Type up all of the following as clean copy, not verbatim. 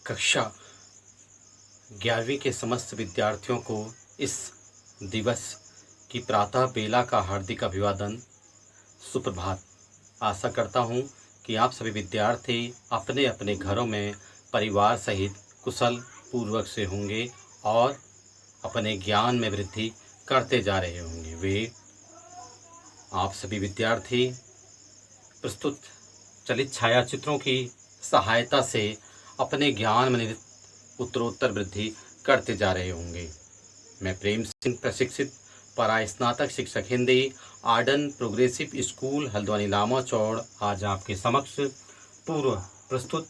कक्षा 11वीं के समस्त विद्यार्थियों को इस दिवस की प्रातः बेला का हार्दिक अभिवादन। सुप्रभात। आशा करता हूँ कि आप सभी विद्यार्थी अपने अपने घरों में परिवार सहित कुशल पूर्वक से होंगे और अपने ज्ञान में वृद्धि करते जा रहे होंगे। वे आप सभी विद्यार्थी प्रस्तुत चलित छायाचित्रों की सहायता से अपने ज्ञान में उत्तरोत्तर वृद्धि करते जा रहे होंगे। मैं प्रेम सिंह, प्रशिक्षित परास्नातक शिक्षक Hindi, Arden progressive school Haldwani Lamachaur, आज आपके समक्ष पूर्व प्रस्तुत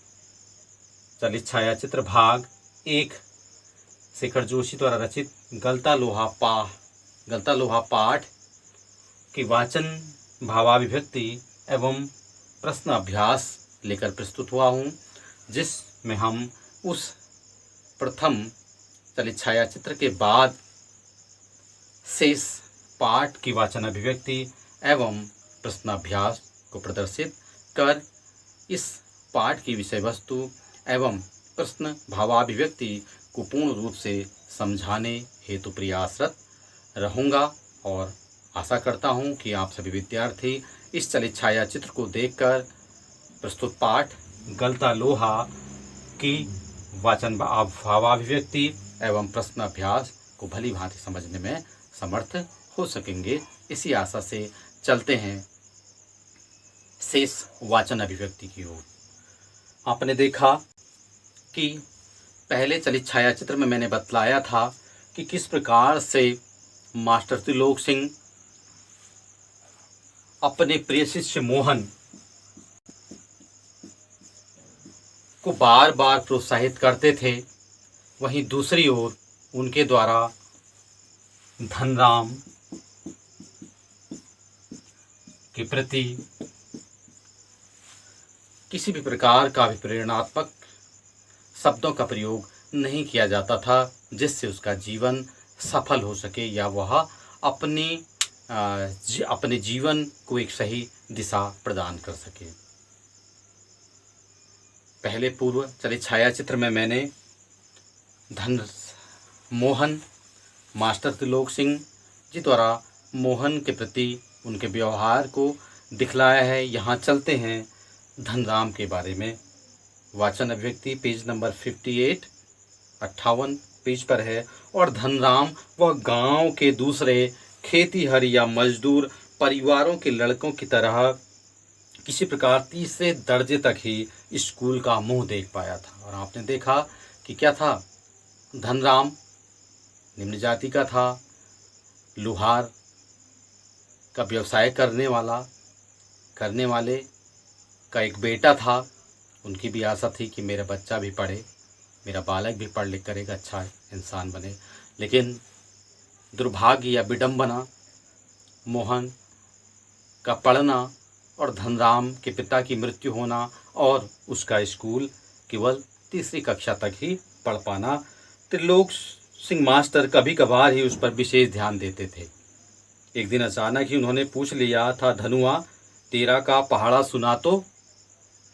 चलित छायाचित्र भाग 1 शेखर जोशी द्वारा रचित गलता लोहा पाठ की वाचन, भावाभिव्यक्ति एवं प्रश्न अभ्यास लेकर प्रस्तुत हुआ हूँ, जिसमें हम उस प्रथम चलित छायाचित्र के बाद शेष पाठ की वाचन अभिव्यक्ति एवं प्रश्नाभ्यास को प्रदर्शित कर इस पाठ की विषय वस्तु एवं प्रश्न भावाभिव्यक्ति को पूर्ण रूप से समझाने हेतु प्रयासरत रहूँगा और आशा करता हूँ कि आप सभी विद्यार्थी इस चलित छायाचित्र को देखकर प्रस्तुत पाठ गलता लोहा की वाचन भावाभिव्यक्ति एवं प्रश्न अभ्यास को भली भांति समझने में समर्थ हो सकेंगे। इसी आशा से चलते हैं शेष वाचन अभिव्यक्ति की ओर। आपने देखा कि पहले चलित छायाचित्र में मैंने बतलाया था कि किस प्रकार से मास्टर त्रिलोक सिंह अपने प्रिय शिष्य मोहन को बार बार प्रोत्साहित करते थे। वहीं दूसरी ओर उनके द्वारा धनराम के प्रति किसी भी प्रकार का भी प्रेरणात्मक शब्दों का प्रयोग नहीं किया जाता था, जिससे उसका जीवन सफल हो सके या वह अपने जीवन को एक सही दिशा प्रदान कर सके। पहले पूर्व चलित छायाचित्र में मैंने मोहन मास्टर त्रिलोक सिंह जी द्वारा मोहन के प्रति उनके व्यवहार को दिखलाया है। यहाँ चलते हैं धनराम के बारे में। वाचन अभिव्यक्ति पेज नंबर 58 पेज पर है। और धनराम वह गांव के दूसरे खेतीहर या मजदूर परिवारों के लड़कों की तरह किसी प्रकार तीसरे दर्जे तक ही स्कूल का मुंह देख पाया था। और आपने देखा कि क्या था, धनराम निम्न जाति का था, लोहार का व्यवसाय करने वाले का एक बेटा था। उनकी भी आशा थी कि मेरा बच्चा भी पढ़े, मेरा बालक भी पढ़ लिख कर एक अच्छा इंसान बने। लेकिन दुर्भाग्य या विडंबना, मोहन का पढ़ना और धनराम के पिता की मृत्यु होना और उसका स्कूल केवल तीसरी कक्षा तक ही पढ़ पाना। त्रिलोक सिंह मास्टर कभी कभार ही उस पर विशेष ध्यान देते थे। एक दिन अचानक ही उन्होंने पूछ लिया था, धनुआ तेरा का पहाड़ा सुना तो।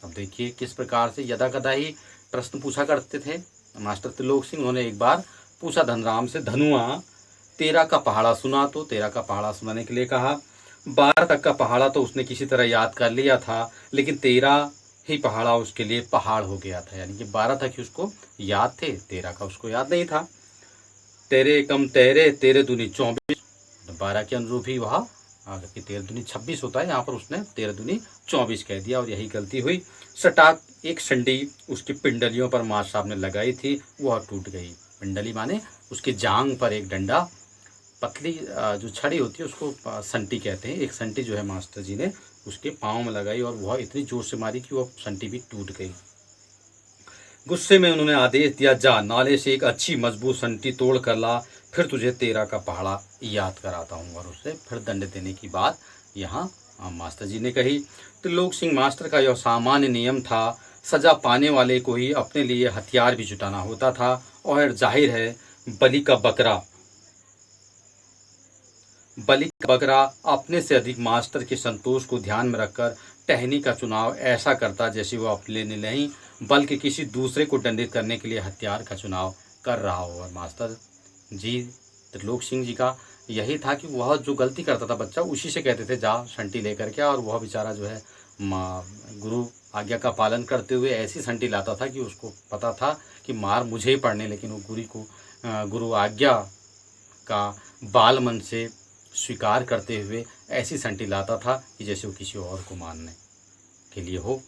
अब देखिए किस प्रकार से यदा कदा ही प्रश्न पूछा करते थे मास्टर त्रिलोक सिंह। उन्होंने एक बार पूछा धनराम से, धनुआ तेरा का पहाड़ा सुना तो। तेरा का पहाड़ा सुनाने के लिए कहा। 12 तक का पहाड़ा तो उसने किसी तरह याद कर लिया था, लेकिन 13 ही पहाड़ा उसके लिए पहाड़ हो गया था। यानी कि 12 तक ही उसको याद थे, 13 का उसको याद नहीं था। तेरे कम तेरे, तेरे दूनी 24, 12 के अनुरूप ही वह कि 13 दूनी 26 होता है। यहाँ पर उसने 13 दूनी 24 कह दिया और यही गलती हुई। सटाक एक संडी उसकी पिंडलियों पर मास्टर साहब ने लगाई थी, वह टूट गई। पिंडली माने उसकी जांग पर एक डंडा, पतली जो छड़ी होती है उसको संटी कहते हैं। एक संटी जो है मास्टर जी ने उसके पाँव में लगाई और वह इतनी जोर से मारी कि वह संटी भी टूट गई। गुस्से में उन्होंने आदेश दिया, जा नाले से एक अच्छी मजबूत संटी तोड़ कर ला, फिर तुझे 13 का पहाड़ा याद कराता हूँ। और उसे फिर दंड देने की बात यहाँ मास्टर जी ने कही। त्रिलोक सिंह मास्टर का यह सामान्य नियम था, सजा पाने वाले को ही अपने लिए हथियार भी जुटाना होता था। और जाहिर है बलि का बकरा अपने से अधिक मास्टर के संतोष को ध्यान में रखकर टहनी का चुनाव ऐसा करता जैसे वह अपने लिए नहीं बल्कि किसी दूसरे को दंडित करने के लिए हथियार का चुनाव कर रहा हो। और मास्टर जी त्रिलोक सिंह जी का यही था कि वह जो गलती करता था बच्चा, उसी से कहते थे जा संटी लेकर के, और वह बेचारा जो है गुरु आज्ञा का पालन करते हुए ऐसी संटी लाता था कि उसको पता था कि मार मुझे ही पड़ने, लेकिन वो गुरु आज्ञा का बाल मन से स्वीकार करते हुए ऐसी संटी लाता था कि जैसे वो किसी और को मारने के लिए हो।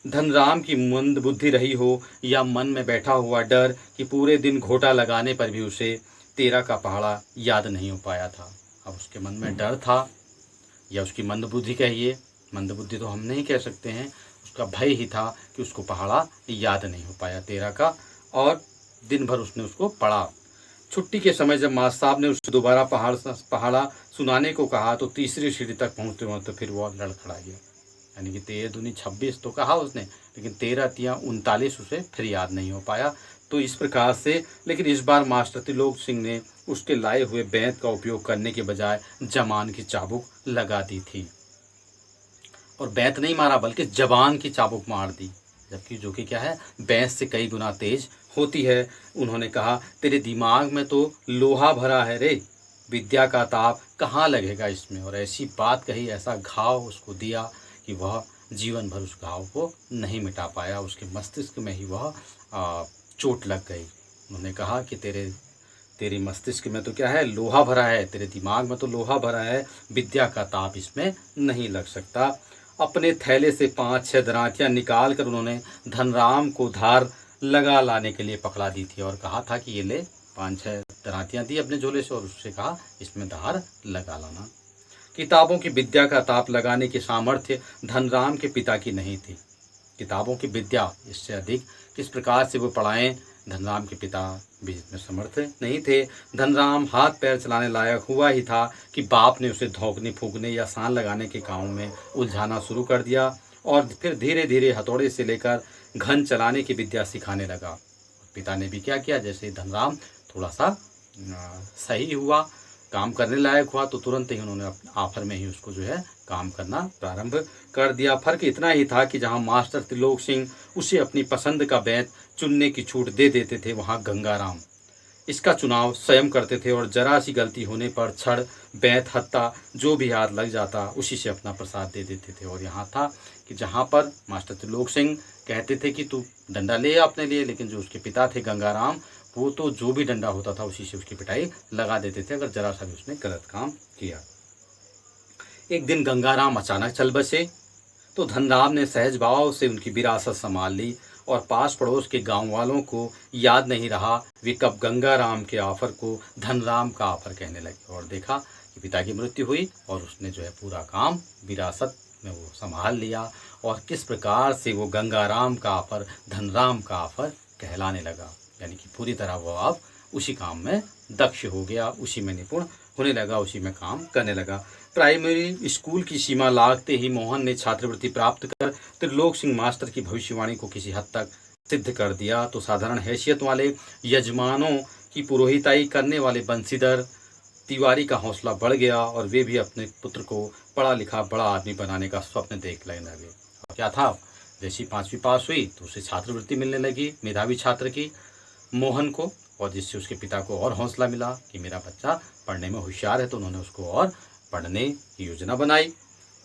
धनराम की मंद बुद्धि रही हो या मन में बैठा हुआ डर कि पूरे दिन घोटा लगाने पर भी उसे 13 का पहाड़ा याद नहीं हो पाया था। अब उसके मन में डर था, या उसकी मंद बुद्धि कहिए, मंद बुद्धि तो हम नहीं कह सकते हैं, उसका भय ही था कि उसको पहाड़ा याद नहीं हो पाया 13 का, और दिन भर उसने उसको पढ़ा। छुट्टी के समय जब मास्टर साहब ने उसे दोबारा पहाड़ा सुनाने को कहा तो तीसरी सीढ़ी तक पहुँचते वक्त फिर वो लड़खड़ा गया। यानी कि 13 दूनी 26 तो कहा उसने, लेकिन 13 तिया 39 उसे फिर याद नहीं हो पाया। तो इस प्रकार से, लेकिन इस बार मास्टर त्रिलोक सिंह ने उसके लाए हुए बेंत का उपयोग करने के बजाय जमान की चाबुक लगा दी थी, और बेंत नहीं मारा बल्कि जबान की चाबुक मार दी, जबकि जो कि क्या है, बेंत से कई गुना तेज होती है। उन्होंने कहा तेरे दिमाग में तो लोहा भरा है रे, विद्या का ताप कहाँ लगेगा इसमें। और ऐसी बात कही, ऐसा घाव उसको दिया कि वह जीवन भर उस घाव को नहीं मिटा पाया, उसके मस्तिष्क में ही वह चोट लग गई। उन्होंने कहा कि तेरे मस्तिष्क में तो क्या है, लोहा भरा है, तेरे दिमाग में तो लोहा भरा है, विद्या का ताप इसमें नहीं लग सकता। अपने थैले से 5-6 दरातियाँ निकाल कर उन्होंने धनराम को धार लगा लाने के लिए पकड़ा दी थी, और कहा था कि ये ले, 5-6 दरातियाँ दी अपने झोले से, और उससे कहा इसमें धार लगा लाना। किताबों की विद्या का ताप लगाने की सामर्थ्य धनराम के पिता की नहीं थी। किताबों की विद्या, इससे अधिक किस प्रकार से वो पढ़ाएं, धनराम के पिता भी इसमें समर्थ नहीं थे। धनराम हाथ पैर चलाने लायक हुआ ही था कि बाप ने उसे धोखने फूकने या सान लगाने के काम में उलझाना शुरू कर दिया, और फिर धीरे धीरे हथौड़े से लेकर घन चलाने की विद्या सिखाने लगा। पिता ने भी क्या किया, जैसे धनराम थोड़ा सा सही हुआ, काम करने लायक हुआ, तो तुरंत ही उन्होंने आफर में ही उसको जो है काम करना प्रारंभ कर दिया। फर्क इतना ही था कि जहां मास्टर त्रिलोक सिंह उसे अपनी पसंद का बेंत चुनने की छूट दे देते थे, वहां गंगाराम इसका चुनाव स्वयं करते थे, और जरा सी गलती होने पर छड़, बेंत, हत्ता जो भी हाथ लग जाता उसी से अपना प्रसाद दे देते थे। और यहाँ था कि जहाँ पर मास्टर त्रिलोक सिंह कहते थे कि तू डंडा ले अपने लिए, लेकिन जो उसके पिता थे गंगाराम, वो तो जो भी डंडा होता था उसी से उसकी पिटाई लगा देते थे अगर जरा सा भी उसने गलत काम किया। एक दिन गंगाराम अचानक चल बसे तो धनराम ने सहज भाव से उनकी विरासत संभाल ली, और पास पड़ोस के गांव वालों को याद नहीं रहा वे कब गंगाराम के ऑफर को धनराम का ऑफर कहने लगे। और देखा कि पिता की मृत्यु हुई और उसने जो है पूरा काम विरासत में वो संभाल लिया, और किस प्रकार से वो गंगाराम का ऑफर धनराम का ऑफर कहलाने लगा। यानी कि पूरी तरह वो अब उसी काम में दक्ष हो गया, उसी में निपुण होने लगा, उसी में काम करने लगा। प्राइमरी स्कूल की सीमा लागते ही मोहन ने छात्रवृत्ति प्राप्त कर त्रिलोक सिंह मास्टर की भविष्यवाणी को किसी हद तक सिद्ध कर दिया। तो साधारण हैसियत वाले यजमानों की पुरोहिताई करने वाले बंशीधर तिवारी का हौसला बढ़ गया, और वे भी अपने पुत्र को पढ़ा लिखा बड़ा आदमी बनाने का स्वप्न देखने लगे। क्या था, जैसी 5वीं पास हुई तो उसे छात्रवृत्ति मिलने लगी मेधावी छात्र की, मोहन को, और जिससे उसके पिता को और हौसला मिला कि मेरा बच्चा पढ़ने में होशियार है, तो उन्होंने उसको और पढ़ने की योजना बनाई।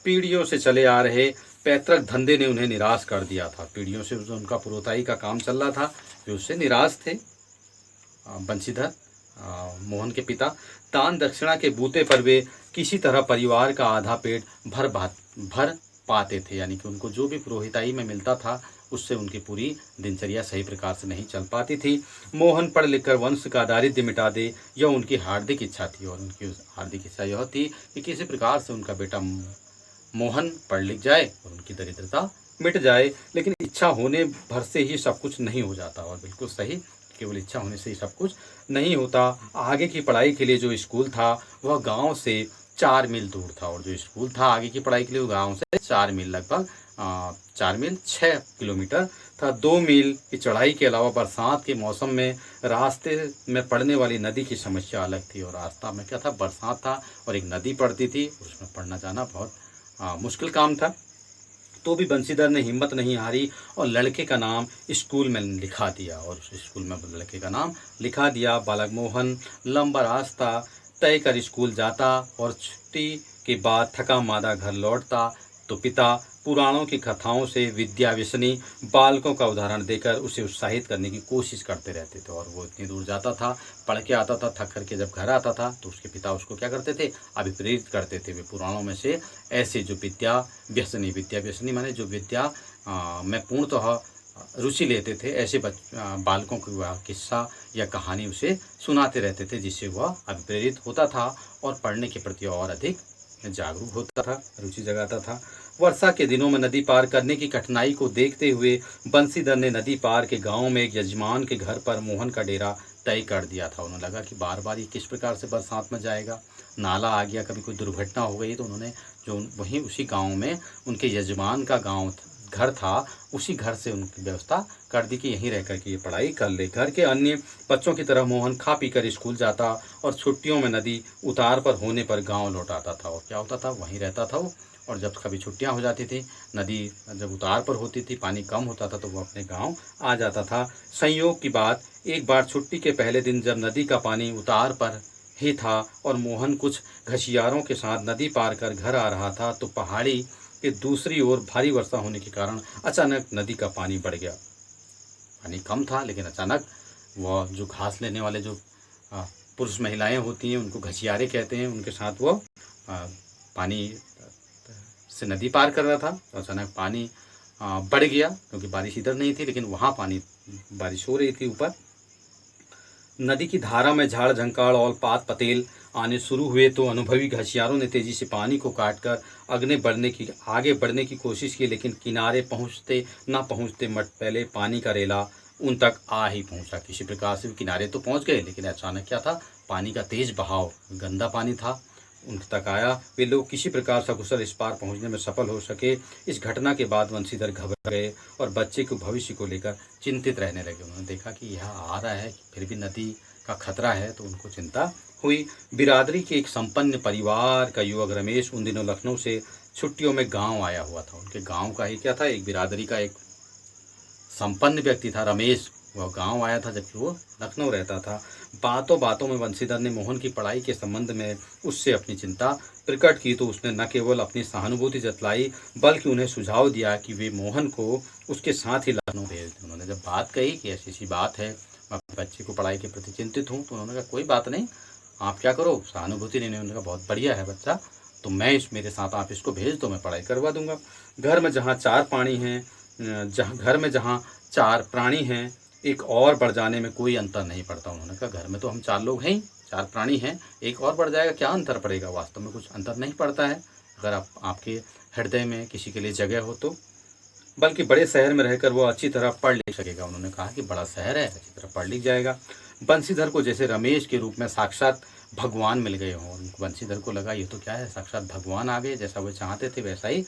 पीढ़ियों से चले आ रहे पैतृक धंधे ने उन्हें निराश कर दिया था। पीढ़ियों से जो उनका पुरोहिताई का काम चल रहा था, वे उससे निराश थे। बंशीधर मोहन के पिता दान दक्षिणा के बूते पर वे किसी तरह परिवार का आधा पेट भर पाते थे। यानी कि उनको जो भी पुरोहिताई में मिलता था उससे उनकी पूरी दिनचर्या सही प्रकार से नहीं चल पाती थी। मोहन पढ़ लिखकर वंश का दारिद्र्य मिटा दे, यह उनकी हार्दिक इच्छा थी, और उनकी हार्दिक इच्छा यह थी कि किसी प्रकार से उनका बेटा मोहन पढ़ लिख जाए और उनकी दरिद्रता मिट जाए। लेकिन इच्छा होने भर से ही सब कुछ नहीं हो जाता, और बिल्कुल सही, केवल इच्छा होने से ही सब कुछ नहीं होता। आगे की पढ़ाई के लिए जो स्कूल था वह गांव से 4 मील दूर था, और जो स्कूल था आगे की पढ़ाई के लिए गांव से 4 मील, लगभग 4 मील 6 किलोमीटर था। 2 मील की चढ़ाई के अलावा बरसात के मौसम में रास्ते में पड़ने वाली नदी की समस्या अलग थी। और रास्ता में क्या था, बरसात था और एक नदी पड़ती थी, उसमें पढ़ना जाना बहुत मुश्किल काम था। तो भी बंसीधर ने हिम्मत नहीं हारी और लड़के का नाम स्कूल में लिखा दिया। और उस स्कूल में लड़के का नाम लिखा दिया। बालक मोहन लंबा रास्ता तय कर स्कूल जाता और छुट्टी के बाद थका मादा घर लौटता तो पिता पुराणों की कथाओं से विद्या व्यसनी बालकों का उदाहरण देकर उसे उत्साहित करने की कोशिश करते रहते थे। और वो इतनी दूर जाता था, पढ़ के आता था, थक करके जब घर आता था तो उसके पिता उसको क्या करते थे, अभिप्रेरित करते थे। वे पुराणों में से ऐसे जो विद्या व्यसनी माने जो विद्या में पूर्णतः रुचि लेते थे, ऐसे बालकों को वह किस्सा या कहानी उसे सुनाते रहते थे, जिससे वह अभिप्रेरित होता था और पढ़ने के प्रति और अधिक जागरूक होता था, रुचि जगाता था। वर्षा के दिनों में नदी पार करने की कठिनाई को देखते हुए बंसीधर ने नदी पार के गांव में एक यजमान के घर पर मोहन का डेरा तय कर दिया था। उन्हें लगा कि बार बार ये किस प्रकार से बरसात में जाएगा, नाला आ गया, कभी कोई दुर्घटना हो गई, तो उन्होंने जो वहीं उसी गाँव में उनके यजमान का घर था, उसी घर से उनकी व्यवस्था कर दी कि यहीं रह कर के ये पढ़ाई कर ले। घर के अन्य बच्चों की तरह मोहन खा पी कर स्कूल जाता और छुट्टियों में नदी उतार पर होने पर गांव लौट आता था। और क्या होता था, वहीं रहता था वो। और जब कभी छुट्टियां हो जाती थी, नदी जब उतार पर होती थी, पानी कम होता था, तो वो अपने गांव आ जाता था। संयोग की बात, एक बार छुट्टी के पहले दिन जब नदी का पानी उतार पर ही था और मोहन कुछ घसियारों के साथ नदी पार कर घर आ रहा था, तो पहाड़ी के दूसरी ओर भारी वर्षा होने के कारण अचानक नदी का पानी बढ़ गया। पानी कम था, लेकिन अचानक वह जो घास लेने वाले जो पुरुष महिलाएं होती हैं, उनको घसियारे कहते हैं, उनके साथ वो पानी से नदी पार कर रहा था। तो अचानक पानी बढ़ गया, क्योंकि बारिश इधर नहीं थी, लेकिन वहाँ बारिश हो रही थी ऊपर। नदी की धारा में झाड़ झंकाड़ और पात पतेल आने शुरू हुए, तो अनुभवी घसियारों ने तेजी से पानी को काटकर आगे बढ़ने की कोशिश की, लेकिन किनारे पहुंचते मट पहले पानी का रेला उन तक आ ही पहुंचा। किसी प्रकार से किनारे तो पहुंच गए, लेकिन अचानक क्या था, पानी का तेज बहाव, गंदा पानी था, उन तक आया। वे लोग किसी प्रकार सकुशल इस पार पहुंचने में सफल हो सके। इस घटना के बाद वंशीधर घबरा गए और बच्चे के भविष्य को लेकर चिंतित रहने लगे। उन्होंने देखा कि यह आ रहा है, फिर भी नदी का खतरा है, तो उनको चिंता हुई। बिरादरी के एक संपन्न परिवार का युवक रमेश उन दिनों लखनऊ से छुट्टियों में गांव आया हुआ था। उनके गांव का ही क्या था, एक बिरादरी का एक संपन्न व्यक्ति था रमेश, वह गांव आया था जबकि वो लखनऊ रहता था। बातों बातों में वंशीधर ने मोहन की पढ़ाई के संबंध में उससे अपनी चिंता प्रकट की, तो उसने न केवल अपनी सहानुभूति जतलाई बल्कि उन्हें सुझाव दिया कि वे मोहन को उसके साथ ही लखनऊ भेज दें। उन्होंने जब बात कही कि ऐसी ऐसी बात है, मैं अपने बच्चे को पढ़ाई के प्रति चिंतित हूँ, तो उन्होंने कहा कोई बात नहीं, आप क्या करो, सहानुभूति लेने। उन्होंने कहा बहुत बढ़िया है बच्चा, तो मैं मेरे साथ आप इसको भेज दो, मैं पढ़ाई करवा दूंगा। घर में जहाँ चार प्राणी हैं, एक और बढ़ जाने में कोई अंतर नहीं पड़ता। उन्होंने कहा घर में तो हम 4 लोग हैं, 4 प्राणी हैं, एक और बढ़ जाएगा, क्या अंतर पड़ेगा, वास्तव में कुछ अंतर नहीं पड़ता है, अगर आपके हृदय में किसी के लिए जगह हो तो। बल्कि बड़े शहर में रहकर वो अच्छी तरह पढ़ लिख सकेगा। उन्होंने कहा कि बड़ा शहर है, अच्छी तरह पढ़ लिख जाएगा। बंशीधर को जैसे रमेश के रूप में साक्षात भगवान मिल गए हों। बंशीधर को लगा ये तो क्या है, साक्षात भगवान आ गए, जैसा वो चाहते थे वैसा ही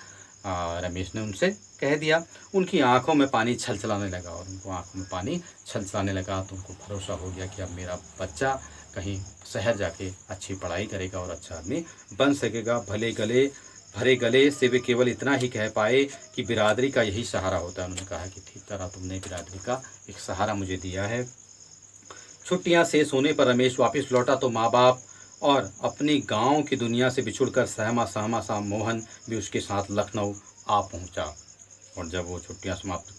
रमेश ने उनसे कह दिया। उनकी आंखों में पानी छलछलाने लगा और उनको आंखों में पानी छलछलाने लगा, तो उनको भरोसा हो गया कि अब मेरा बच्चा कहीं शहर जाके अच्छी पढ़ाई करेगा और अच्छा आदमी बन सकेगा। भरे गले से वे केवल इतना ही कह पाए कि बिरादरी का यही सहारा होता है। उन्होंने कहा कि ठीक करा तुमने, बिरादरी का एक सहारा मुझे दिया है। छुट्टियां शेष होने पर रमेश वापस लौटा तो माँ बाप और अपनी गांव की दुनिया से बिछुड़कर सहमा सा मोहन भी उसके साथ लखनऊ आ पहुंचा। और जब वो छुट्टियां समाप्त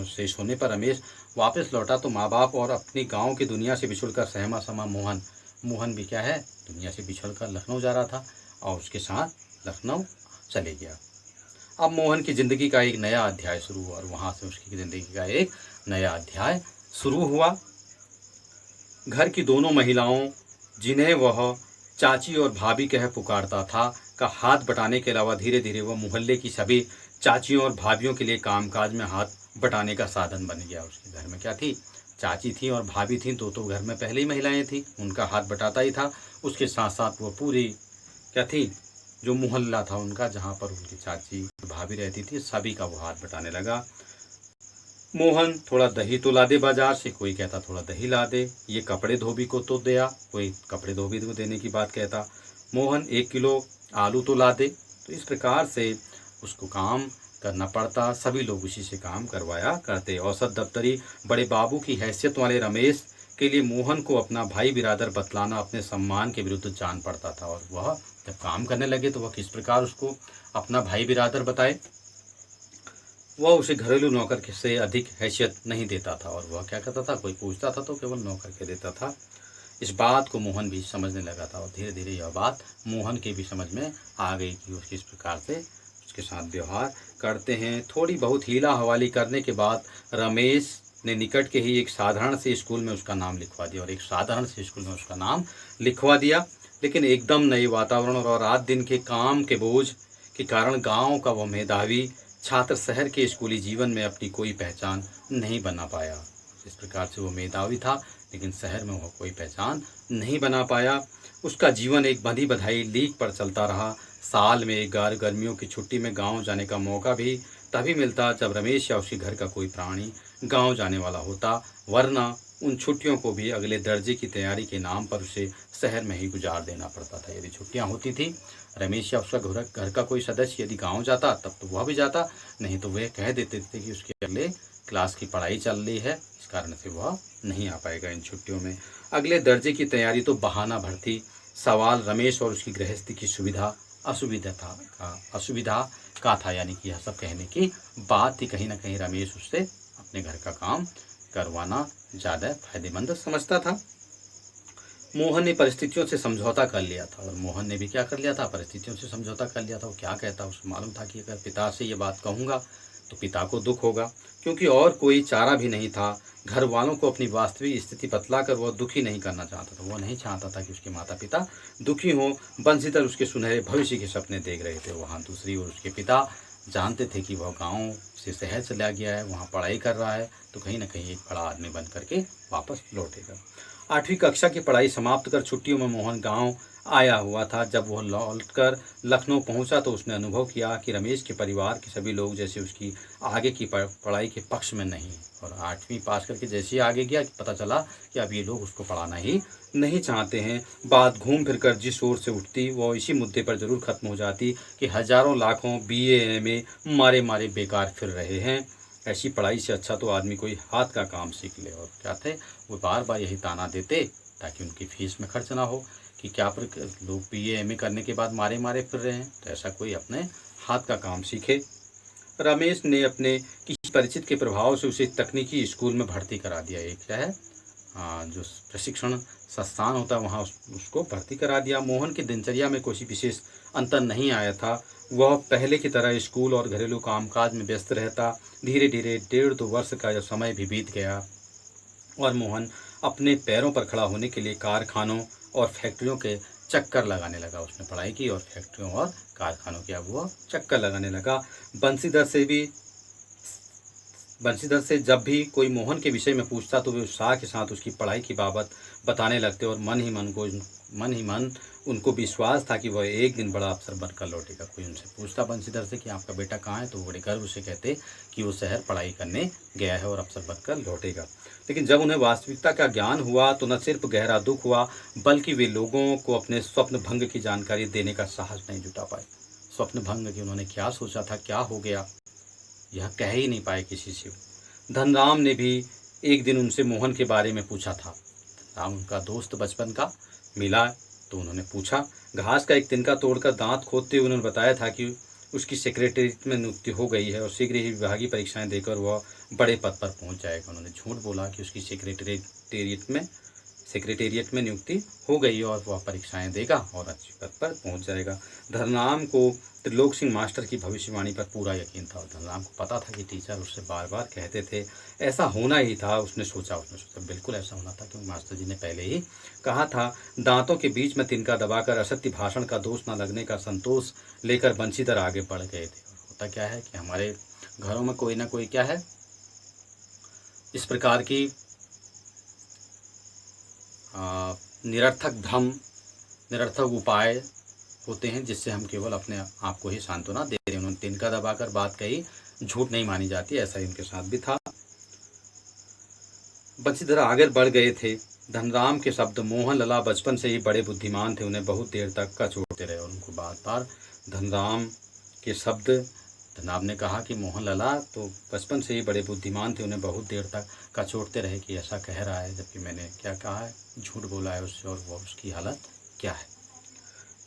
शेष होने पर रमेश वापस लौटा तो माँ बाप और अपनी गांव की दुनिया से बिछुड़कर सहमा समा मोहन भी क्या है, दुनिया से बिछुड़कर लखनऊ जा रहा था और उसके साथ लखनऊ चले गया। अब मोहन की ज़िंदगी का एक नया अध्याय शुरू हुआ और वहाँ से उसकी ज़िंदगी का एक नया अध्याय शुरू हुआ। घर की दोनों महिलाओं, जिन्हें वह चाची और भाभी कह पुकारता था, का हाथ बटाने के अलावा धीरे धीरे वह मोहल्ले की सभी चाचियों और भाभियों के लिए कामकाज में हाथ बटाने का साधन बन गया। उसके घर में क्या थी, चाची थी और भाभी थी, तो घर में पहले ही महिलाएं थी, उनका हाथ बटाता ही था। उसके साथ साथ वो पूरी क्या थी, जो मोहल्ला था उनका, जहाँ पर उनकी चाची भाभी रहती थी, सभी का वो हाथ बटाने लगा। मोहन थोड़ा दही तो ला दे बाजार से, कोई कहता थोड़ा दही ला दे। ये कपड़े धोबी को तो दिया, कोई कपड़े धोबी को देने की बात कहता। मोहन 1 किलो आलू तो ला दे। तो इस प्रकार से उसको काम करना पड़ता, सभी लोग उसी से काम करवाया करते। औसत दफ्तरी बड़े बाबू की हैसियत वाले रमेश के लिए मोहन को अपना भाई बिरादर बतलाना अपने सम्मान के विरुद्ध जान पड़ता था, और वह जब काम करने लगे तो वह किस प्रकार उसको अपना भाई बिरादर बताए। वह उसे घरेलू नौकर से अधिक हैसियत नहीं देता था, और वह क्या करता था, कोई पूछता था तो केवल नौकर के देता था। इस बात को मोहन भी समझने लगा था, और धीरे धीरे यह बात मोहन के भी समझ में आ गई कि वो किस प्रकार से उसके साथ व्यवहार करते हैं। थोड़ी बहुत हीला हवाली करने के बाद रमेश ने निकट के ही एक साधारण से स्कूल में उसका नाम लिखवा दिया, और एक साधारण से स्कूल में उसका नाम लिखवा दिया। लेकिन एकदम नए वातावरण और रात दिन के काम के बोझ के कारण गांव का वह मेधावी छात्र शहर के स्कूली जीवन में अपनी कोई पहचान नहीं बना पाया। इस प्रकार से वो मेधावी था, लेकिन शहर में वह कोई पहचान नहीं बना पाया। उसका जीवन एक बंधी बधाई लीक पर चलता रहा। साल में एक बार गर्मियों की छुट्टी में गांव जाने का मौका भी तभी मिलता जब रमेश या उसके घर का कोई प्राणी गांव जाने वाला होता, वरना उन छुट्टियों को भी अगले दर्जे की तैयारी के नाम पर उसे शहर में ही गुजार देना पड़ता था। यदि छुट्टियां होती थी, रमेश या उसका घर का कोई सदस्य यदि गांव जाता तब तो वह भी जाता, नहीं तो वह कह देते थे कि उसके अगले क्लास की पढ़ाई चल रही है, इस कारण से वह नहीं आ पाएगा इन छुट्टियों में। अगले दर्जे की तैयारी तो बहाना भर थी। सवाल रमेश और उसकी गृहस्थी की असुविधा का था, यानी कि यह सब कहने की बात थी। कहीं ना कहीं रमेश उससे अपने घर का काम करवाना ज़्यादा फायदेमंद समझता था। मोहन ने परिस्थितियों से समझौता कर लिया था, और मोहन ने भी क्या कर लिया था, परिस्थितियों से समझौता कर लिया था। वो क्या कहता, उसे मालूम था कि अगर पिता से ये बात कहूँगा तो पिता को दुख होगा, क्योंकि और कोई चारा भी नहीं था। घर वालों को अपनी वास्तविक स्थिति बतलाकर वह दुखी नहीं करना चाहता था। वह नहीं चाहता था कि उसके माता पिता दुखी हों। बंसीधर उसके सुनहरे भविष्य के सपने देख रहे थे। वहाँ दूसरी ओर उसके पिता जानते थे कि वह गांव से शहर चला गया है, वहाँ पढ़ाई कर रहा है, तो कहीं ना कहीं एक बड़ा आदमी बन करके वापस लौटेगा। 8वीं कक्षा की पढ़ाई समाप्त कर छुट्टियों में मोहन गांव आया हुआ था। जब वह लौटकर लखनऊ पहुंचा तो उसने अनुभव किया कि रमेश के परिवार के सभी लोग जैसे उसकी आगे की पढ़ाई के पक्ष में नहीं, और 8वीं पास करके जैसे ही आगे गया पता चला कि अब ये लोग उसको पढ़ाना ही नहीं चाहते हैं। बात घूम फिर कर जिस ओर से उठती वो इसी मुद्दे पर जरूर खत्म हो जाती कि हजारों लाखों BA MA मारे मारे बेकार फिर रहे हैं। ऐसी पढ़ाई से अच्छा तो आदमी कोई हाथ का काम सीख ले। और क्या थे, वो बार बार यही ताना देते ताकि उनकी फीस में खर्च ना हो कि क्या पर लोग BA MA करने के बाद मारे मारे फिर रहे हैं, तो ऐसा कोई अपने हाथ का काम सीखे। रमेश ने अपने किसी परिचित के प्रभाव से उसे तकनीकी स्कूल में भर्ती करा दिया। एक क्या है, जो प्रशिक्षण संस्थान होता है वहाँ उसको भर्ती करा दिया। मोहन की दिनचर्या में कोई विशेष अंतर नहीं आया था। वह पहले की तरह स्कूल और घरेलू कामकाज में व्यस्त रहता। धीरे धीरे 1.5-2 वर्ष का समय भी बीत गया, और मोहन अपने पैरों पर खड़ा होने के लिए कारखानों और फैक्ट्रियों के चक्कर लगाने लगा। उसने पढ़ाई की और फैक्ट्रियों और कारखानों के अब वो चक्कर लगाने लगा। बंसीधर से जब भी कोई मोहन के विषय में पूछता तो वे उत्साह के साथ उसकी पढ़ाई की बाबत बताने लगते, और मन ही मन उनको विश्वास था कि वह एक दिन बड़ा अफसर बनकर लौटेगा। कोई उनसे पूछता बंसीधर से कि आपका बेटा कहाँ है, तो वो बड़े गर्व से कहते कि वो शहर पढ़ाई करने गया है और अफसर बनकर लौटेगा। लेकिन जब उन्हें वास्तविकता का ज्ञान हुआ तो न सिर्फ गहरा दुख हुआ, बल्कि वे लोगों को अपने स्वप्न भंग की जानकारी देने का साहस नहीं जुटा पाए। स्वप्न भंग की उन्होंने क्या सोचा था, क्या हो गया, यह कह ही नहीं पाए किसी से। धनराम ने भी एक दिन उनसे मोहन के बारे में पूछा था। धनराम उनका दोस्त बचपन का मिला तो उन्होंने पूछा। घास का एक तिनका तोड़कर दांत खोदते हुए उन्होंने बताया था कि उसकी सेक्रेटरीट में नियुक्ति हो गई है और शीघ्र ही विभागीय परीक्षाएं देकर वह बड़े पद पर पहुंच जाएगा। उन्होंने झूठ बोला कि उसकी सेक्रेटेरिएट में नियुक्ति हो गई है और वह परीक्षाएं देगा और अच्छे पद पर पहुंच जाएगा। धनराम को त्रिलोक सिंह मास्टर की भविष्यवाणी पर पूरा यकीन था, और धनराम को पता था कि टीचर उससे बार बार कहते थे ऐसा होना ही था। उसने सोचा बिल्कुल ऐसा होना था, क्योंकि मास्टर जी ने पहले ही कहा था। दांतों के बीच में तिनका दबाकर असत्य भाषण का दोष न लगने का संतोष लेकर बंशीधर आगे बढ़ गए थे। और होता क्या है कि हमारे घरों में कोई ना कोई क्या है, इस प्रकार की निरर्थक भ्रम, निरर्थक उपाय होते हैं जिससे हम केवल अपने आप को ही सांत्वना दे रहे हैं। उन्होंने तिनका दबाकर बात कही, झूठ नहीं मानी जाती, ऐसा ही उनके साथ भी था। बंशीधर आगे बढ़ गए थे। धनराम के शब्द मोहन लला बचपन से ही बड़े बुद्धिमान थे, उन्हें बहुत देर तक कचोटते रहे और उनको बार बार धनराम के शब्द धनराम ने कहा कि मोहन लला तो बचपन से ही बड़े बुद्धिमान थे, उन्हें बहुत देर तक कचोटते रहे कि ऐसा कह रहा है, जबकि मैंने क्या कहा है, झूठ बोला है उससे, और वो उसकी हालत क्या है।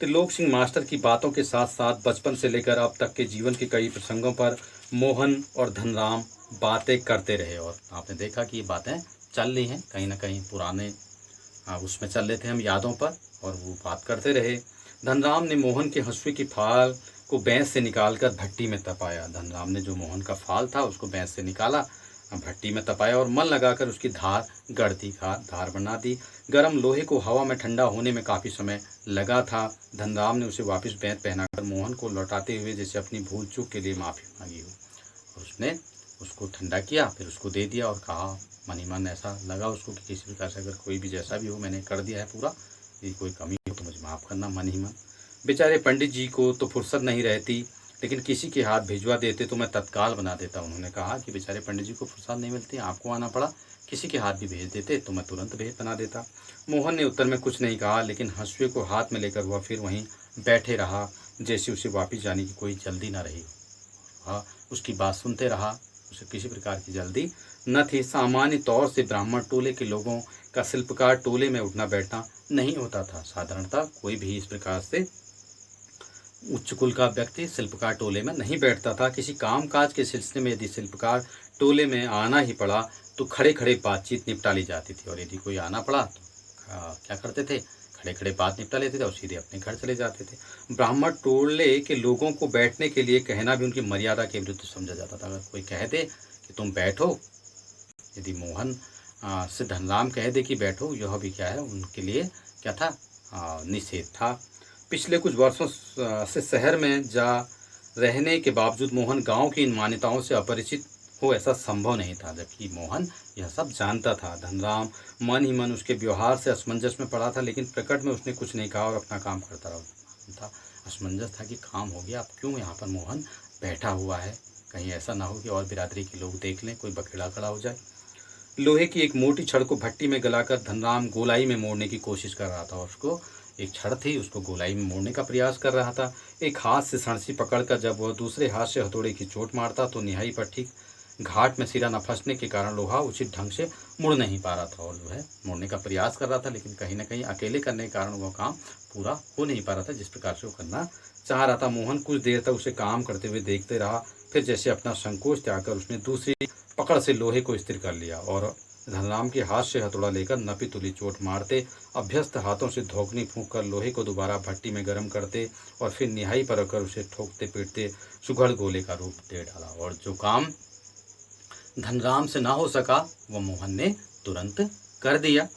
त्रिलोक सिंह मास्टर की बातों के साथ साथ बचपन से लेकर अब तक के जीवन के कई प्रसंगों पर मोहन और धनराम बातें करते रहे, और आपने देखा कि ये बातें चल रही हैं कहीं ना कहीं पुराने उसमें चल रहे थे हम यादों पर, और वो बात करते रहे। धनराम ने मोहन के हंसुए की फाल को बैंस से निकालकर भट्टी में तपाया। धनराम ने जो मोहन का फाल था उसको बैंस से निकाला, भट्टी में तपाया और मन लगाकर उसकी धार गढ़ दी, धार बना दी। गर्म लोहे को हवा में ठंडा होने में काफ़ी समय लगा था। धनराम ने उसे वापस बैंत पहनाकर मोहन को लौटाते हुए जैसे अपनी भूल चूक के लिए माफ़ी मांगी हो, और उसने उसको ठंडा किया, फिर उसको दे दिया और कहा मन ही मन ऐसा लगा उसको कि किसी प्रकार से अगर कोई भी जैसा भी हो मैंने कर दिया है पूरा, यदि कोई कमी हो तो मुझे माफ़ करना मन ही मन। बेचारे पंडित जी को तो फुर्सत नहीं रहती, लेकिन किसी के हाथ भिजवा देते तो मैं तत्काल बना देता। उन्होंने कहा कि बेचारे पंडित जी को फुर्सत नहीं मिलती, आपको आना पड़ा, किसी के हाथ भी भेज देते तो मैं तुरंत भेद बना देता। मोहन ने उत्तर में कुछ नहीं कहा, लेकिन हंसुए को हाथ में लेकर वह फिर वहीं बैठे रहा, जैसे उसे वापस जाने की कोई जल्दी न रही। वह उसकी बात सुनते रहा, उसे किसी प्रकार की जल्दी न थी। सामान्य तौर से ब्राह्मण टोले के लोगों का शिल्पकार टोले में उठना बैठना नहीं होता था। साधारणतः कोई भी इस प्रकार से उच्च कुल का व्यक्ति शिल्पकार टोले में नहीं बैठता था। किसी कामकाज के सिलसिले में यदि शिल्पकार टोले में आना ही पड़ा तो खड़े खड़े बातचीत निपटा ली जाती थी, और यदि कोई आना पड़ा तो क्या करते थे, खड़े खड़े बात निपटा लेते थे और सीधे अपने घर चले जाते थे। ब्राह्मण टोले के लोगों को बैठने के लिए कहना भी उनकी मर्यादा के विरुद्ध समझा जाता था। अगर कोई कह दे कि तुम बैठो, यदि मोहन से धनराम कह दे कि बैठो, यह भी क्या है उनके लिए क्या था, निषेध था। पिछले कुछ वर्षों से शहर में जा रहने के बावजूद मोहन गांव की इन मान्यताओं से अपरिचित हो ऐसा संभव नहीं था, जबकि मोहन यह सब जानता था। धनराम मन ही मन उसके व्यवहार से असमंजस में पड़ा था, लेकिन प्रकट में उसने कुछ नहीं कहा और अपना काम करता रहा था। असमंजस था कि काम हो गया, अब क्यों यहाँ पर मोहन बैठा हुआ है, कहीं ऐसा ना हो कि और बिरादरी के लोग देख लें, कोई बखेड़ा खड़ा हो जाए। लोहे की एक मोटी छड़ को भट्टी में गलाकर धनराम गोलाई में मोड़ने की कोशिश कर रहा था, और उसको एक छड़ थी उसको गोलाई में मोड़ने का प्रयास कर रहा था। एक हाथ से सणसी पकड़कर जब वह दूसरे हाथ से हथौड़े की चोट मारता तो निहाई पर ठीक घाट में सिरा न फंसने के कारण लोहा उचित ढंग से मुड़ नहीं पा रहा था, और जो है मोड़ने का प्रयास कर रहा था, लेकिन कहीं ना कहीं अकेले करने के कारण वह काम पूरा हो नहीं पा रहा था जिस प्रकार से वो करना चाह रहा था। मोहन कुछ देर तक उसे काम करते हुए देखते रहा, फिर जैसे अपना संकोच त्याग कर उसने दूसरी पकड़ से लोहे को स्थिर कर लिया और धनराम के हाथ से हथौड़ा लेकर नपी तुली चोट मारते, अभ्यस्त हाथों से धोखनी फूंक कर लोहे को दोबारा भट्टी में गर्म करते और फिर निहाई पर रखकर उसे ठोकते पीटते सुघड़ गोले का रूप दे डाला। और जो काम धनराम से ना हो सका वह मोहन ने तुरंत कर दिया।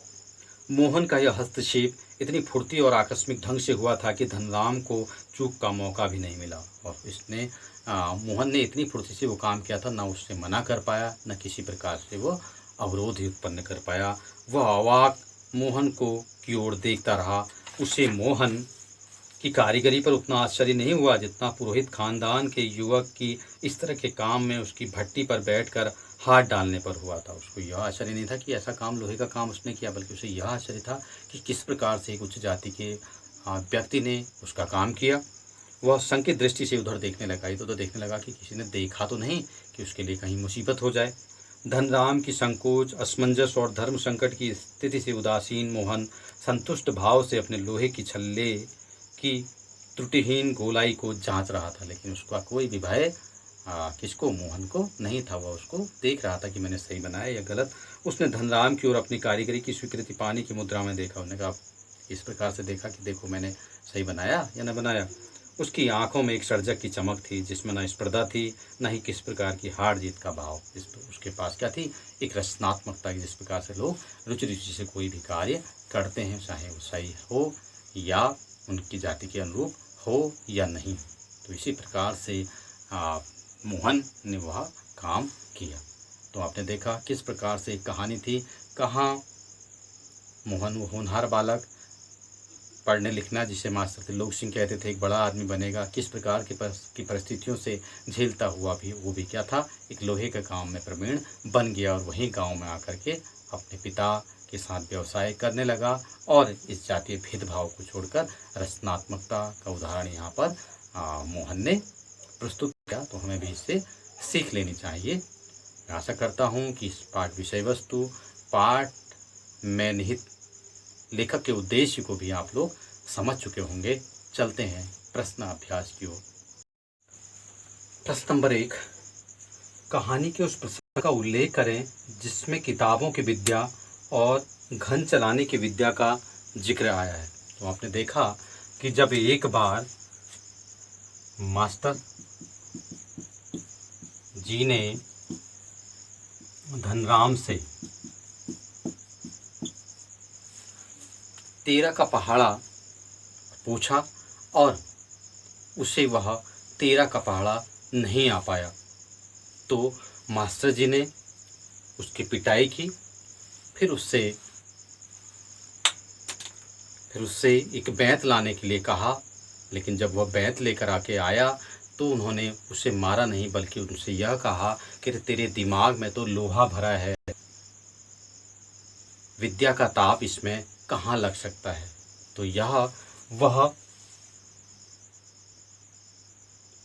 मोहन का यह हस्तक्षेप इतनी फुर्ती और आकस्मिक ढंग से हुआ था कि धनराम को चूक का मौका भी नहीं मिला, और इसने मोहन ने इतनी फुर्ती से वो काम किया था, न उससे मना कर पाया, न किसी प्रकार से वो अवरोध ही उत्पन्न कर पाया। वह अवाक मोहन को की ओर देखता रहा। उसे मोहन की कारीगरी पर उतना आश्चर्य नहीं हुआ जितना पुरोहित खानदान के युवक की इस तरह के काम में उसकी भट्टी पर बैठकर हाथ डालने पर हुआ था। उसको यह आश्चर्य नहीं था कि ऐसा काम लोहे का काम उसने किया, बल्कि उसे यह आश्चर्य था कि किस प्रकार से एक उच्च जाति के व्यक्ति ने उसका काम किया। वह संकित दृष्टि से उधर देखने लगा, इधर तो देखने लगा कि किसी ने देखा तो नहीं कि उसके लिए कहीं मुसीबत हो जाए। धनराम की संकोच, असमंजस और धर्म संकट की स्थिति से उदासीन मोहन संतुष्ट भाव से अपने लोहे की छल्ले की त्रुटिहीन गोलाई को जांच रहा था, लेकिन उसका कोई भी भय किसको, मोहन को नहीं था। वह उसको देख रहा था कि मैंने सही बनाया या गलत। उसने धनराम की ओर अपनी कारीगरी की स्वीकृति पाने की मुद्रा में देखा। उन्होंने कहा इस प्रकार से देखा कि देखो मैंने सही बनाया या न बनाया। उसकी आंखों में एक सर्जक की चमक थी जिसमें न स्पर्धा थी न ही किस प्रकार की हार जीत का भाव। उसके पास क्या थी, एक रचनात्मकता की, जिस प्रकार से लोग रुचि रुचि से कोई भी कार्य करते हैं, चाहे वो सही हो या उनकी जाति के अनुरूप हो या नहीं। तो इसी प्रकार से मोहन ने वह काम किया। तो आपने देखा किस प्रकार से एक कहानी थी, कहाँ मोहन वो होनहार बालक, पढ़ने लिखना जिसे मास्टर त्रिलोक सिंह कहते थे, एक बड़ा आदमी बनेगा, किस प्रकार की परिस्थितियों से झेलता हुआ भी वो भी क्या था, एक लोहे के काम में प्रवीण बन गया और वहीं गांव में आकर के अपने पिता के साथ व्यवसाय करने लगा। और इस जातीय भेदभाव को छोड़कर रचनात्मकता का उदाहरण यहाँ पर मोहन ने प्रस्तुत किया, तो हमें भी इससे सीख लेनी चाहिए। मैं आशा करता हूँ कि इस पाठ विषय वस्तु पाठ में निहित लेखक के उद्देश्य को भी आप लोग समझ चुके होंगे। चलते हैं प्रश्न अभ्यास की ओर। प्रश्न नंबर 1, कहानी के उस प्रसंग का उल्लेख करें जिसमें किताबों की विद्या और घन चलाने की विद्या का जिक्र आया है। तो आपने देखा कि जब एक बार मास्टर जी ने धनराम से 13 का पहाड़ा पूछा और उसे वह 13 का पहाड़ा नहीं आ पाया, तो मास्टर जी ने उसकी पिटाई की। फिर उससे एक बैंत लाने के लिए कहा, लेकिन जब वह बैंत लेकर आके आया तो उन्होंने उसे मारा नहीं, बल्कि उनसे यह कहा कि तेरे दिमाग में तो लोहा भरा है, विद्या का ताप इसमें कहाँ लग सकता है। तो यह वह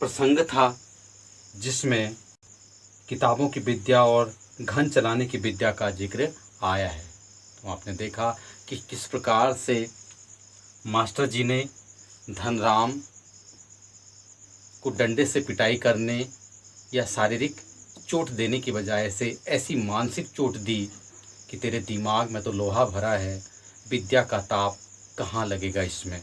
प्रसंग था जिसमें किताबों की विद्या और घन चलाने की विद्या का जिक्र आया है। तो आपने देखा कि किस प्रकार से मास्टर जी ने धनराम को डंडे से पिटाई करने या शारीरिक चोट देने की बजाय से ऐसी मानसिक चोट दी कि तेरे दिमाग में तो लोहा भरा है, विद्या का ताप कहाँ लगेगा इसमें,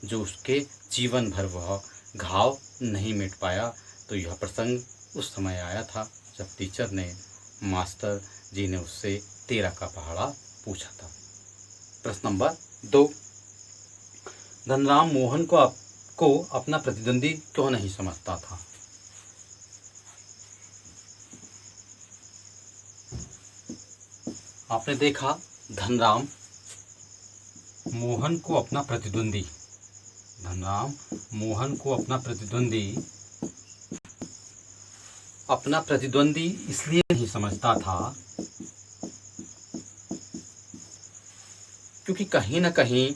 जो उसके जीवन भर वह घाव नहीं मिट पाया। तो यह प्रसंग उस समय आया था जब टीचर ने मास्टर जी ने उससे 13 का पहाड़ा पूछा था। प्रश्न नंबर 2, धनराम मोहन को अपना प्रतिद्वंदी क्यों नहीं समझता था। आपने देखा धनराम मोहन को अपना प्रतिद्वंदी इसलिए नहीं समझता था क्योंकि कहीं न कहीं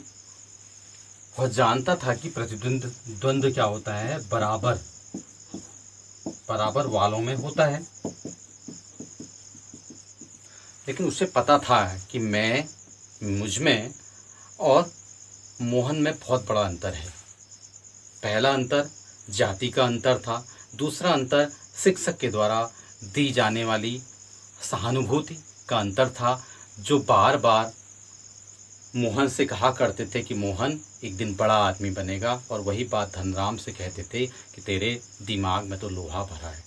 वह जानता था कि द्वंद्व क्या होता है, बराबर वालों में होता है। लेकिन उसे पता था कि मुझ में और मोहन में बहुत बड़ा अंतर है। पहला अंतर जाति का अंतर था, दूसरा अंतर शिक्षक के द्वारा दी जाने वाली सहानुभूति का अंतर था, जो बार बार मोहन से कहा करते थे कि मोहन एक दिन बड़ा आदमी बनेगा, और वही बात धनराम से कहते थे कि तेरे दिमाग में तो लोहा भरा है।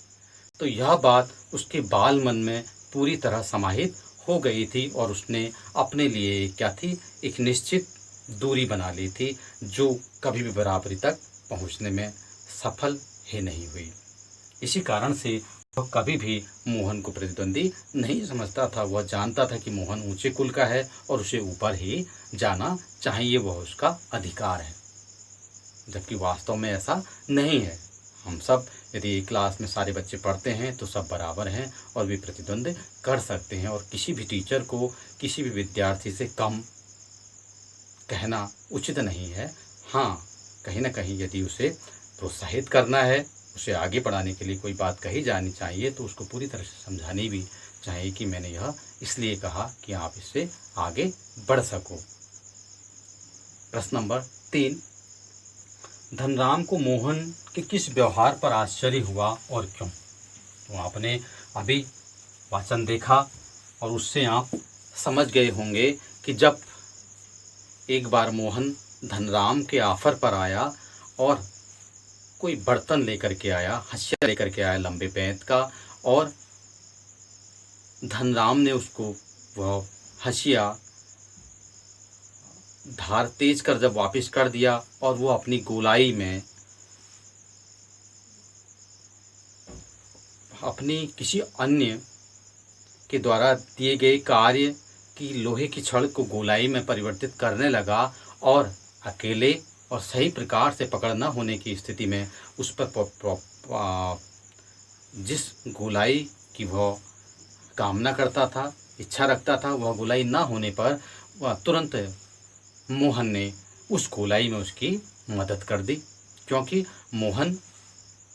तो यह बात उसके बाल मन में पूरी तरह समाहित हो गई थी और उसने अपने लिए क्या थी, एक निश्चित दूरी बना ली थी, जो कभी भी बराबरी तक पहुंचने में सफल ही नहीं हुई। इसी कारण से वह कभी भी मोहन को प्रतिद्वंदी नहीं समझता था। वह जानता था कि मोहन ऊंचे कुल का है और उसे ऊपर ही जाना चाहिए, वह उसका अधिकार है, जबकि वास्तव में ऐसा नहीं है। हम सब यदि एक क्लास में सारे बच्चे पढ़ते हैं तो सब बराबर हैं और भी प्रतिद्वंद कर सकते हैं, और किसी भी टीचर को किसी भी विद्यार्थी से कम कहना उचित नहीं है। हाँ, कहीं ना कहीं यदि उसे प्रोत्साहित करना है, उसे आगे बढ़ाने के लिए कोई बात कही जानी चाहिए, तो उसको पूरी तरह से समझानी भी चाहिए कि मैंने यह इसलिए कहा कि आप इससे आगे बढ़ सको। प्रश्न नंबर 3, धनराम को मोहन के किस व्यवहार पर आश्चर्य हुआ और क्यों। तो आपने अभी वाचन देखा और उससे आप समझ गए होंगे कि जब एक बार मोहन धनराम के ऑफर पर आया और कोई बर्तन लेकर के आया, हंसिया लेकर के आया लंबे बैंत का, और धनराम ने उसको वह हंसिया धार तेज कर जब वापस कर दिया और वो अपनी गोलाई में अपनी किसी अन्य के द्वारा दिए गए कार्य की लोहे की छड़ को गोलाई में परिवर्तित करने लगा, और अकेले और सही प्रकार से पकड़ न होने की स्थिति में उस पर जिस गोलाई की वह कामना करता था, इच्छा रखता था, वह गोलाई न होने पर वह तुरंत मोहन ने उस गोलाई में उसकी मदद कर दी, क्योंकि मोहन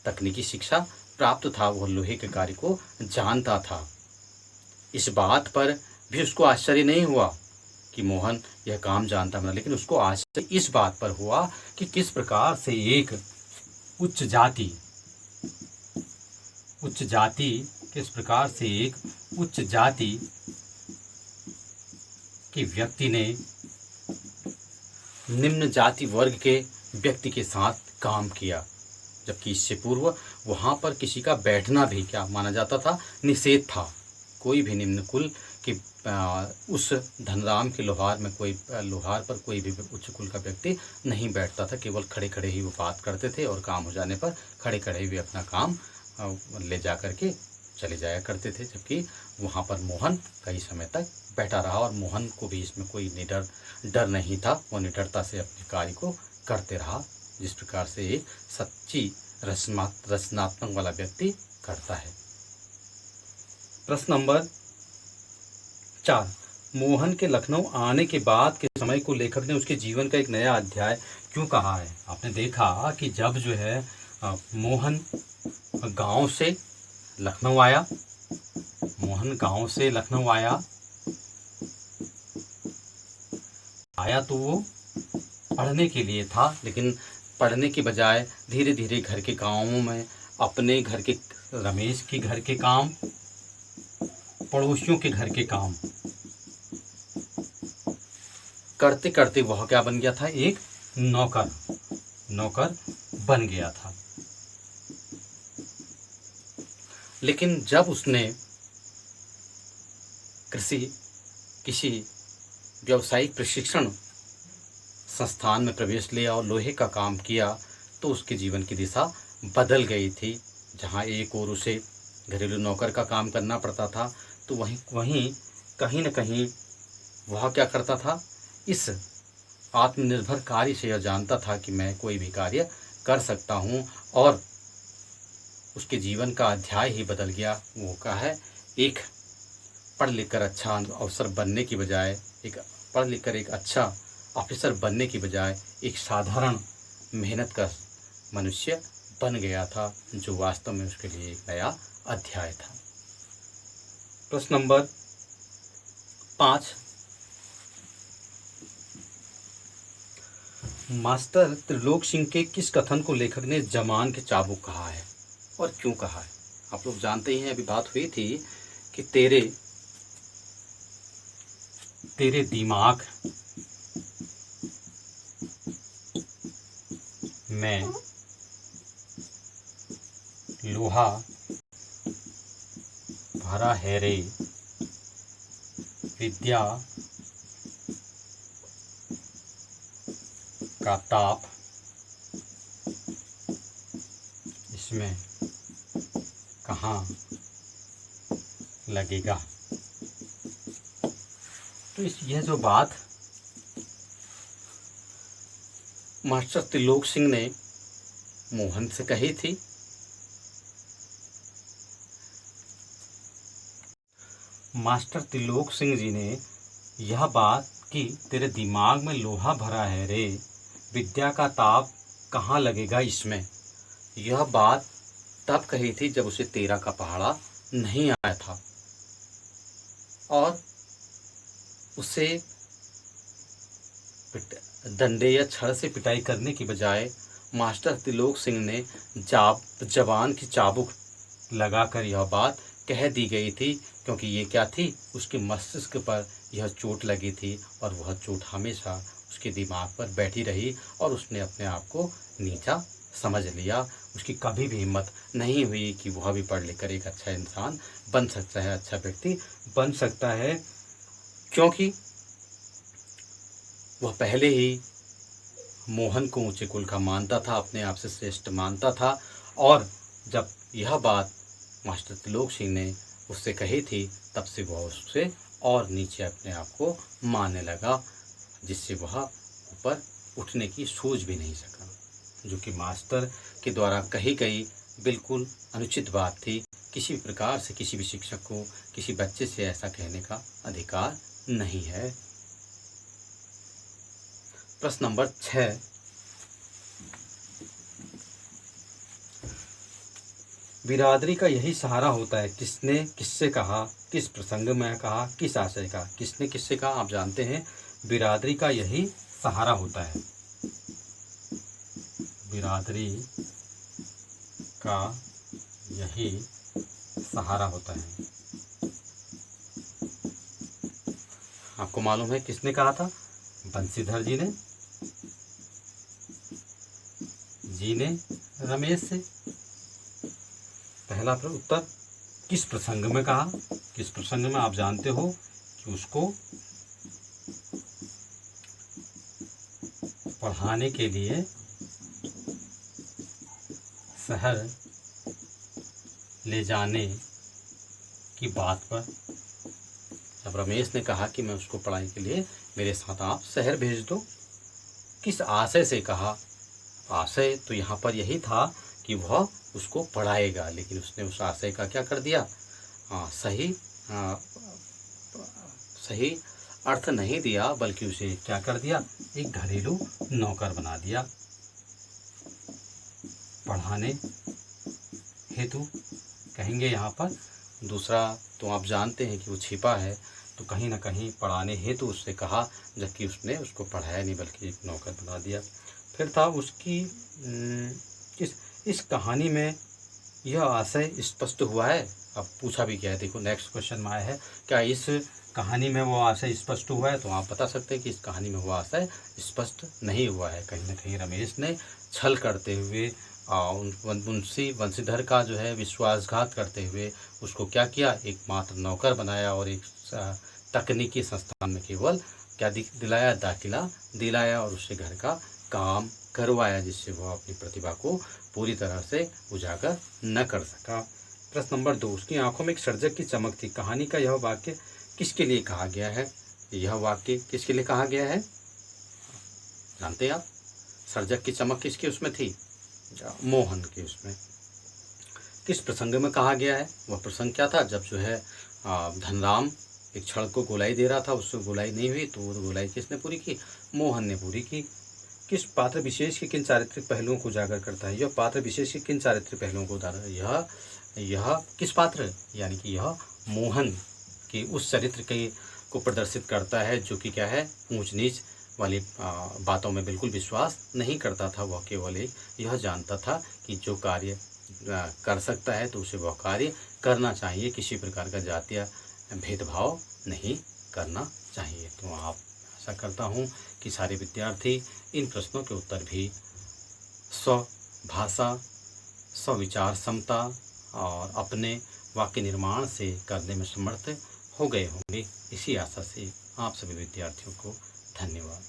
तकनीकी शिक्षा प्राप्त था, वह लोहे के कार्य को जानता था। इस बात पर भी उसको आश्चर्य नहीं हुआ कि मोहन यह काम जानता बना, लेकिन उसको आश्चर्य इस बात पर हुआ कि किस प्रकार से एक उच्च जाति किस प्रकार से एक उच्च जाति के व्यक्ति ने निम्न जाति वर्ग के व्यक्ति के साथ काम किया, जबकि इससे पूर्व वहाँ पर किसी का बैठना भी क्या माना जाता था, निषेध था। कोई भी निम्न कुल कि उस धनराम के लोहार पर कोई भी उच्च कुल का व्यक्ति नहीं बैठता था। केवल खड़े खड़े ही वो बात करते थे और काम हो जाने पर खड़े खड़े भी अपना काम ले जा करके चले जाया करते थे। जबकि वहाँ पर मोहन कई समय तक बैठा रहा और मोहन को भी इसमें कोई डर नहीं था। वो निडरता से अपने कार्य को करते रहा, जिस प्रकार से एक सच्ची रचनात्मक वाला व्यक्ति करता है। प्रश्न नंबर 4, मोहन के लखनऊ आने के बाद के समय को लेखक ने उसके जीवन का एक नया अध्याय क्यों कहा है? आपने देखा कि जब जो है मोहन गांव से लखनऊ आया तो वो पढ़ने के लिए था, लेकिन पढ़ने के बजाय धीरे धीरे घर के कामों में, अपने घर के, रमेश के घर के काम, पड़ोसियों के घर के काम करते करते वह क्या बन गया था, एक नौकर बन गया था। लेकिन जब उसने किसी व्यावसायिक प्रशिक्षण संस्थान में प्रवेश लिया और लोहे का काम किया, तो उसके जीवन की दिशा बदल गई थी। जहाँ एक ओर उसे घरेलू नौकर का काम करना पड़ता था, तो वहीं कहीं न कहीं वह क्या करता था, इस आत्मनिर्भर कार्य से यह जानता था कि मैं कोई भी कार्य कर सकता हूँ। और उसके जीवन का अध्याय ही बदल गया। वो क्या है, एक पढ़ लिख कर अच्छा अफसर बनने की बजाय, एक पढ़ लिख कर एक अच्छा ऑफिसर बनने की बजाय एक साधारण मेहनत का मनुष्य बन गया था, जो वास्तव में उसके लिए एक नया अध्याय था। प्रश्न नंबर 5, मास्टर त्रिलोक सिंह के किस कथन को लेखक ने जमान के चाबुक कहा है और क्यों कहा है? आप लोग जानते ही हैं, अभी बात हुई थी कि तेरे दिमाग में लोहा भरा है रे, विद्या का ताप इसमें कहाँ लगेगा। तो यह जो बात मास्टर त्रिलोक सिंह ने मोहन से कही थी, मास्टर त्रिलोक सिंह जी ने यह बात कि तेरे दिमाग में लोहा भरा है रे, विद्या का ताप कहाँ लगेगा इसमें, यह बात तब कही थी जब उसे 13 का पहाड़ा नहीं आया था और उसे डंडे या छड़ से पिटाई करने की बजाय मास्टर त्रिलोक सिंह ने जबान की चाबुक लगाकर यह बात कह दी गई थी, क्योंकि ये क्या थी, उसके मस्तिष्क पर यह चोट लगी थी और वह चोट हमेशा उसके दिमाग पर बैठी रही और उसने अपने आप को नीचा समझ लिया। उसकी कभी भी हिम्मत नहीं हुई कि वह भी पढ़ लिख कर एक अच्छा इंसान बन सकता है, अच्छा व्यक्ति बन सकता है, क्योंकि वह पहले ही मोहन को ऊंचे कुल का मानता था, अपने आप से श्रेष्ठ मानता था। और जब यह बात मास्टर त्रिलोक सिंह ने उससे कही थी, तब से वह उससे और नीचे अपने आप को मानने लगा, जिससे वह ऊपर उठने की सोच भी नहीं सका, जो कि मास्टर के द्वारा कही गई बिल्कुल अनुचित बात थी। किसी भी प्रकार से किसी भी शिक्षक को किसी बच्चे से ऐसा कहने का अधिकार नहीं है। प्रश्न नंबर 6, बिरादरी का यही सहारा होता है। किसने किससे कहा, किस प्रसंग में कहा, किस आशय का। किसने किससे कहा, आप जानते हैं, बिरादरी का यही सहारा होता है। बिरादरी का यही सहारा होता है। आपको मालूम है किसने कहा था? बंशीधर जी ने रमेश से। पहला उत्तर, किस प्रसंग में कहा? किस प्रसंग में? आप जानते हो कि उसको पढ़ाने के लिए शहर ले जाने की बात पर जब रमेश ने कहा कि मैं उसको पढ़ाने के लिए मेरे साथ आप शहर भेज दो। किस आशय से कहा? आशय तो यहाँ पर यही था कि वह उसको पढ़ाएगा, लेकिन उसने उस आशय का क्या कर दिया? सही अर्थ नहीं दिया, बल्कि उसे क्या कर दिया? एक घरेलू नौकर बना दिया पढ़ाने हेतु। कहेंगे यहाँ पर दूसरा तो आप जानते हैं कि वो छिपा है, तो कहीं ना कहीं पढ़ाने हेतु उससे कहा, जबकि उसने उसको पढ़ाया नहीं बल्कि एक नौकर बना दिया। फिर था उसकी इस कहानी में यह आशय स्पष्ट हुआ है। अब पूछा भी क्या है, देखो नेक्स्ट क्वेश्चन में आया है, क्या इस कहानी में वो आशय स्पष्ट हुआ है? तो आप बता सकते हैं कि इस कहानी में वो आशय स्पष्ट नहीं हुआ है। कहीं ना कहीं रमेश ने छल करते हुए वंशीधर का जो है विश्वासघात करते हुए उसको क्या किया? एक मात्र नौकर बनाया और एक तकनीकी संस्थान में केवल क्या दिलाया? दाखिला दिलाया और उससे घर का काम करवाया, जिससे वह अपनी प्रतिभा को पूरी तरह से उजागर न कर सका। प्रश्न नंबर 2, उसकी आंखों में एक सर्जक की चमक थी। कहानी का यह वाक्य किसके लिए कहा गया है? यह वाक्य किसके लिए कहा गया है? जानते हैं आप? सर्जक की चमक किसकी उसमें थी? मोहन की उसमें। किस प्रसंग में कहा गया है? वह प्रसंग क्या था? जब जो है धनराम एक छड़ को गोलाई दे रहा था, उससे गोलाई नहीं हुई, तो वो गोलाई किसने पूरी की? मोहन ने पूरी की। किस पात्र विशेष के किन चारित्रिक पहलुओं को उजागर करता है? यह पात्र विशेष के किन चारित्रिक पहलुओं को यह किस पात्र, यानी कि यह मोहन के उस चरित्र को प्रदर्शित करता है जो कि क्या है? ऊंच नीच वाली बातों में बिल्कुल विश्वास नहीं करता था। वह केवल यह जानता था कि जो कार्य कर सकता है तो उसे वह कार्य करना चाहिए, किसी प्रकार का जातीय भेदभाव नहीं करना चाहिए। तो आप आशा करता हूँ कि सारे विद्यार्थी इन प्रश्नों के उत्तर भी स्वभाषा, स्वविचार क्षमता और अपने वाक्य निर्माण से करने में समर्थ हो गए होंगे। इसी आशा से आप सभी विद्यार्थियों को धन्यवाद।